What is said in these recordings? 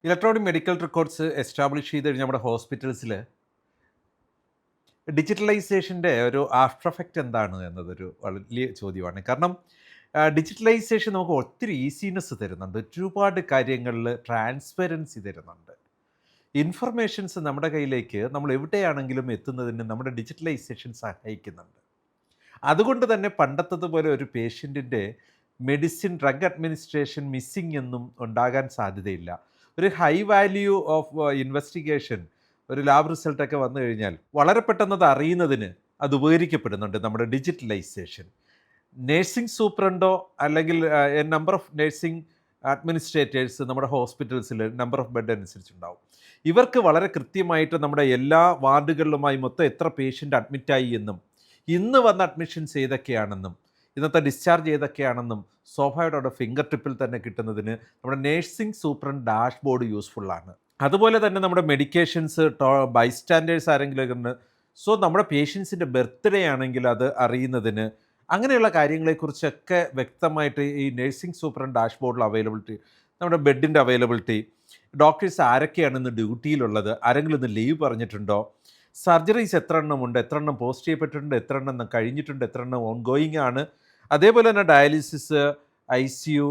Electronic medical records establish ചെയ്ത് കഴിഞ്ഞാൽ നമ്മുടെ ഹോസ്പിറ്റൽസിൽ ഡിജിറ്റലൈസേഷൻ്റെ ഒരു ആഫ്റ്റർ എഫക്റ്റ് എന്താണ് എന്നതൊരു വലിയ ചോദ്യമാണ്. കാരണം ഡിജിറ്റലൈസേഷൻ നമുക്ക് ഒത്തിരി ഈസിനെസ് തരുന്നുണ്ട്. ഒരുപാട് കാര്യങ്ങളിൽ ട്രാൻസ്പെറൻസി തരുന്നുണ്ട്. ഇൻഫർമേഷൻസ് നമ്മുടെ കയ്യിലേക്ക് നമ്മൾ എവിടെയാണെങ്കിലും എത്തുന്നതിന് നമ്മുടെ ഡിജിറ്റലൈസേഷൻ സഹായിക്കുന്നുണ്ട്. അതുകൊണ്ട് തന്നെ പണ്ടത്തതുപോലെ ഒരു പേഷ്യൻറ്റിൻ്റെ മെഡിസിൻ ഡ്രഗ് അഡ്മിനിസ്ട്രേഷൻ മിസ്സിംഗ് എന്നും ഉണ്ടാകാൻ സാധ്യതയില്ല. ഒരു ഹൈ വാല്യൂ ഓഫ് ഇൻവെസ്റ്റിഗേഷൻ, ഒരു ലാബ് റിസൾട്ടൊക്കെ വന്നു കഴിഞ്ഞാൽ വളരെ പെട്ടെന്ന് അത് അറിയുന്നതിന് അത് ഉപകരിക്കപ്പെടുന്നുണ്ട് നമ്മുടെ ഡിജിറ്റലൈസേഷൻ. നേഴ്സിംഗ് സൂപ്രണ്ടോ അല്ലെങ്കിൽ നമ്പർ ഓഫ് നേഴ്സിംഗ് അഡ്മിനിസ്ട്രേറ്റേഴ്സ് നമ്മുടെ ഹോസ്പിറ്റൽസിൽ നമ്പർ ഓഫ് ബെഡ് അനുസരിച്ചുണ്ടാവും. ഇവർക്ക് വളരെ കൃത്യമായിട്ട് നമ്മുടെ എല്ലാ വാർഡുകളിലുമായി മൊത്തം എത്ര പേഷ്യൻ്റ് അഡ്മിറ്റായി എന്നും ഇന്ന് വന്ന അഡ്മിഷൻസ് ഏതൊക്കെയാണെന്നും ഇന്നത്തെ ഡിസ്ചാർജ് ഏതൊക്കെയാണെന്നും സ്വാഭാവികമായിട്ട് ഫിംഗർ ടിപ്പിൽ തന്നെ കിട്ടുന്നതിന് നമ്മുടെ നേഴ്സിംഗ് സൂപ്രണ്ട് ഡാഷ്ബോർഡ് യൂസ്ഫുള്ളാണ്. അതുപോലെ തന്നെ നമ്മുടെ മെഡിക്കേഷൻസ് ബൈസ്റ്റാൻഡേഴ്സ് ആരെങ്കിലും ഉണ്ട്, സോ നമ്മുടെ പേഷ്യൻസിൻ്റെ ബർത്ത്ഡേ ആണെങ്കിൽ അത് അറിയുന്നതിന് അങ്ങനെയുള്ള കാര്യങ്ങളെക്കുറിച്ചൊക്കെ വ്യക്തമായിട്ട് ഈ നേഴ്സിംഗ് സൂപ്രണ്ട് ഡാഷ്ബോർഡിൽ അവൈലബിലിറ്റി, നമ്മുടെ ബെഡിൻ്റെ അവൈലബിലിറ്റി, ഡോക്ടേഴ്സ് ആരൊക്കെയാണ് ഇന്ന് ഡ്യൂട്ടിയിലുള്ളത്, ആരെങ്കിലും ഇന്ന് ലീവ് പറഞ്ഞിട്ടുണ്ടോ, സർജറീസ് എത്ര എണ്ണം ഉണ്ട്, എത്ര എണ്ണം പോസ്റ്റ് ചെയ്യപ്പെട്ടിട്ടുണ്ട്, എത്ര എണ്ണം കഴിഞ്ഞിട്ടുണ്ട്, എത്ര എണ്ണം ഓൺ ഗോയിങ് ആണ്, അതേപോലെ തന്നെ ഡയാലിസിസ്, ICU,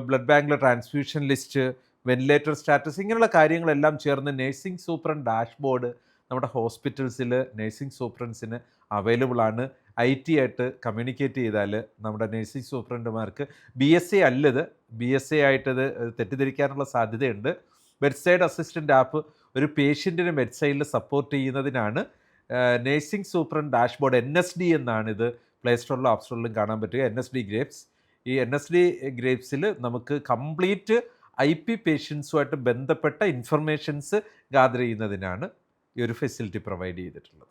ബ്ലഡ് ബാങ്കിലെ ട്രാൻസ്ഫ്യൂഷൻ ലിസ്റ്റ്, വെന്റിലേറ്റർ സ്റ്റാറ്റസ്, ഇങ്ങനെയുള്ള കാര്യങ്ങളെല്ലാം ചേർന്ന് നേഴ്സിംഗ് സൂപ്രണ്ട് ഡാഷ്ബോർഡ് നമ്മുടെ ഹോസ്പിറ്റൽസിൽ നേഴ്സിംഗ് സൂപ്രണ്ട്സിന് അവൈലബിൾ ആണ്. IT ആയിട്ട് കമ്മ്യൂണിക്കേറ്റ് ചെയ്താൽ നമ്മുടെ നേഴ്സിംഗ് സൂപ്രണ്ടുമാർക്ക് BSA അല്ലത്, BSA ആയിട്ടത് തെറ്റിദ്ധരിക്കാനുള്ള സാധ്യതയുണ്ട്. ബെഡ് സൈഡ് അസിസ്റ്റൻ്റ് ആപ്പ് ഒരു പേഷ്യൻറ്റിനെ ബെഡ് സൈഡിൽ സപ്പോർട്ട് ചെയ്യുന്നതിനാണ്. നേഴ്സിംഗ് സൂപ്രണ്ട് ഡാഷ്ബോർഡ് NSD എന്നാണ് ഇത് പ്ലേ സ്റ്റോറിലും ആപ്പ് സ്റ്റോറിലും കാണാൻ പറ്റുക. NSD grapes. ഈ NSD ഗ്രേപ്സിൽ നമുക്ക് കംപ്ലീറ്റ് IP പേഷ്യൻസുമായിട്ട് ബന്ധപ്പെട്ട ഇൻഫർമേഷൻസ് ഗാദർ ചെയ്യുന്നതിനാണ് ഈ ഒരു ഫെസിലിറ്റി പ്രൊവൈഡ് ചെയ്തിട്ടുള്ളത്.